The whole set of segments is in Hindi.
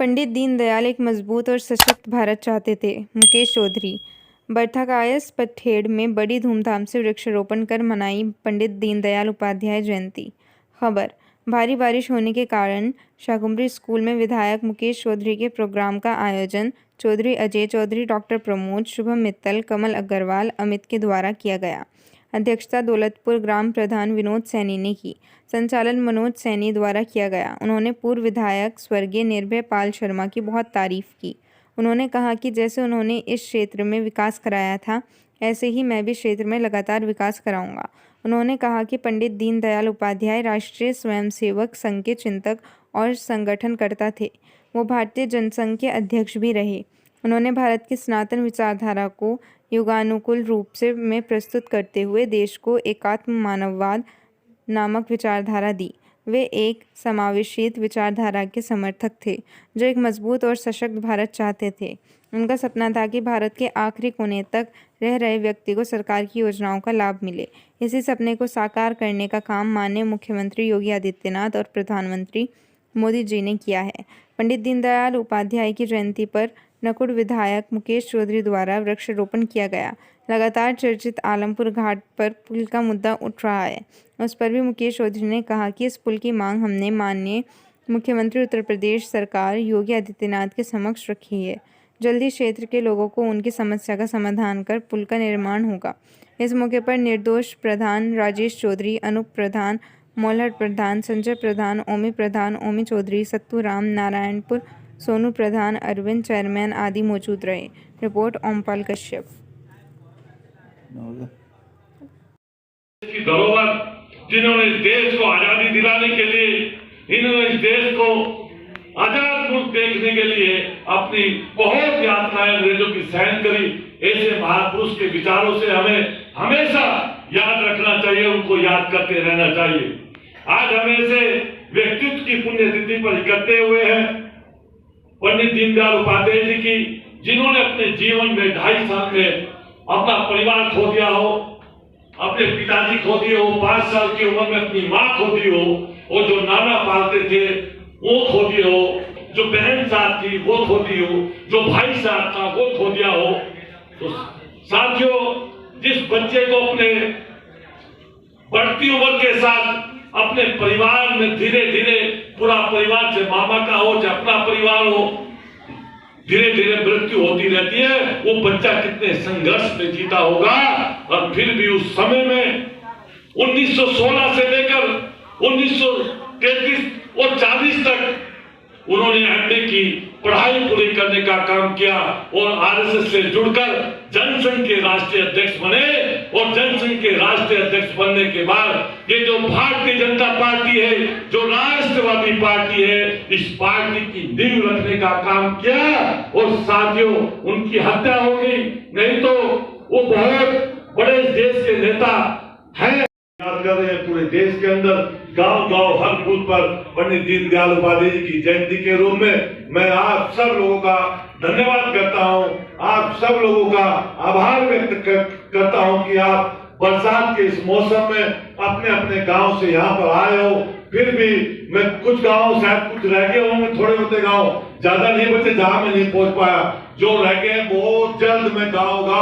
पंडित दीनदयाल एक मजबूत और सशक्त भारत चाहते थे। मुकेश चौधरी। बरथाकायस पठेड़ में बड़ी धूमधाम से वृक्षारोपण कर मनाई पंडित दीनदयाल उपाध्याय जयंती। खबर। भारी बारिश होने के कारण शाकुंभरी स्कूल में विधायक मुकेश चौधरी के प्रोग्राम का आयोजन चौधरी अजय चौधरी, डॉक्टर प्रमोद, शुभम मित्तल, कमल अग्रवाल, अमित के द्वारा किया गया। अध्यक्षता दौलतपुर ग्राम प्रधान विनोद सैनी ने की। संचालन मनोज सैनी द्वारा किया गया। उन्होंने पूर्व विधायक स्वर्गीय निर्भय पाल शर्मा की बहुत तारीफ की। उन्होंने कहा कि जैसे उन्होंने इस क्षेत्र में विकास कराया था, ऐसे ही मैं भी क्षेत्र में लगातार विकास कराऊंगा। उन्होंने कहा कि पंडित दीनदयाल उपाध्याय राष्ट्रीय स्वयंसेवक संघ के चिंतक और संगठनकर्ता थे। वो भारतीय जनसंघ के अध्यक्ष भी रहे। उन्होंने भारत की सनातन विचारधारा को युगानुकूल रूप में प्रस्तुत करते हुए देश को एकात्म मानववाद नामक विचारधारा दी। वे एक समावेशित विचारधारा के समर्थक थे, जो एक मजबूत और सशक्त भारत चाहते थे। उनका सपना था कि भारत के आखिरी कोने तक रह रहे व्यक्ति को सरकार की योजनाओं का लाभ मिले। इसी सपने को साकार करने का काम माननीय मुख्यमंत्री योगी आदित्यनाथ और प्रधानमंत्री मोदी जी ने किया है। पंडित दीनदयाल उपाध्याय की जयंती पर नकुड़ विधायक मुकेश चौधरी द्वारा वृक्षारोपण किया गया। लगातार चर्चित आलमपुर घाट पर पुल का मुद्दा उठ रहा है। उस पर भी मुकेश चौधरी ने कहा कि इस पुल की मांग हमने माननीय मुख्यमंत्री उत्तर प्रदेश सरकार योगी आदित्यनाथ के समक्ष रखी है। जल्दी क्षेत्र के लोगों को उनकी समस्या का समाधान कर पुल का निर्माण होगा। इस मौके पर निर्दोष प्रधान राजेश चौधरी, अनूप प्रधान, मोलहट प्रधान, संजय प्रधान, ओमी प्रधान, ओमी चौधरी, सत्तू राम, नारायणपुर, सोनू प्रधान, अरविंद चेयरमैन आदि मौजूद रहे। रिपोर्ट ओमपाल कश्यप। की धरोहर जिन्होंने इस देश को आजादी दिलाने के लिए, इन्होंने इस देश को आजाद मुल्क देखने के लिए अपनी बहुत यातनाएं अंग्रेजों की सहन करी, ऐसे महापुरुष के विचारों से हमें हमेशा याद रखना चाहिए, उनको याद करते रहना चाहिए। आज हम ऐसे व्यक्तित्व की पुण्यतिथि पर इकट्ठे हुए हैं पंडित दीनदयाल उपाध्याय जी की, जिन्होंने अपने जीवन में 2.5 साल में अपना परिवार खो दिया हो, अपने पिताजी खो दिए हो, 5 साल की उम्र में अपनी माँ खो दी हो, और जो नाना पालते थे वो खो दिए हो, जो बहन साथ थी वो खो दी हो, जो भाई साथ था वो खो दिया हो। तो साथियों, जिस बच्चे को अपने बढ़ती उम्र के साथ अपने परिवार में धीरे धीरे पूरा परिवार, चाहे मामा का हो चाहे अपना परिवार हो, धीरे धीरे मृत्यु होती रहती है, वो बच्चा कितने संघर्ष में जीता होगा। और फिर भी उस समय में 1916 से लेकर 1933 और 40 तक उन्होंने एमए की पढ़ाई पूरी करने का काम किया और आरएसएस से जुड़कर जनसंघ के राष्ट्रीय अध्यक्ष बने। और जनसंघ के राष्ट्रीय अध्यक्ष बनने के बाद ये जो भारतीय जनता पार्टी है, जो राष्ट्रवादी पार्टी है, इस पार्टी की नींव रखने का काम किया। और साथियों, उनकी हत्या हो गई, नहीं तो वो बहुत बड़े देश के नेता हैं। याद कर रहे हैं पूरे देश के अंदर गांव-गांव हर बूथ पर पंडित दीनदयाल उपाध्याय जी की जयंती के रूप में मैं आप सब लोगों का धन्यवाद करता हूं, आप सब लोगों का आभार व्यक्त करता हूं कि आप बरसात के इस मौसम में अपने अपने गांव से यहाँ पर आए हो। फिर भी मैं कुछ गाँव, शायद कुछ रह गए होंगे, थोड़े होते गाँव, ज्यादा नहीं बचे जहां मैं नहीं पहुंच पाया, जो रह गए बहुत जल्द मैं गाँव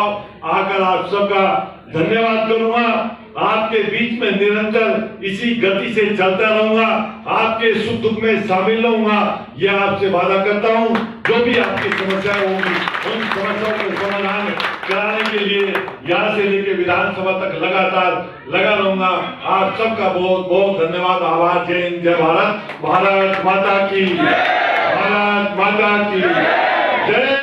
आकर आप सबका धन्यवाद करूंगा। आपके बीच में निरंतर इसी गति से चलता रहूंगा, आपके सुख दुख में शामिल रहूंगा, यह आपसे वादा करता हूं। जो भी आपकी समस्याएं होंगी, उन समस्याओं को समाधान कराने के लिए यहाँ से लेकर विधानसभा तक लगातार लगा रहूंगा। आप सबका बहुत बहुत धन्यवाद, आभार। जय हिंद, जय भारत, भारत माता की, भारत माता की जय।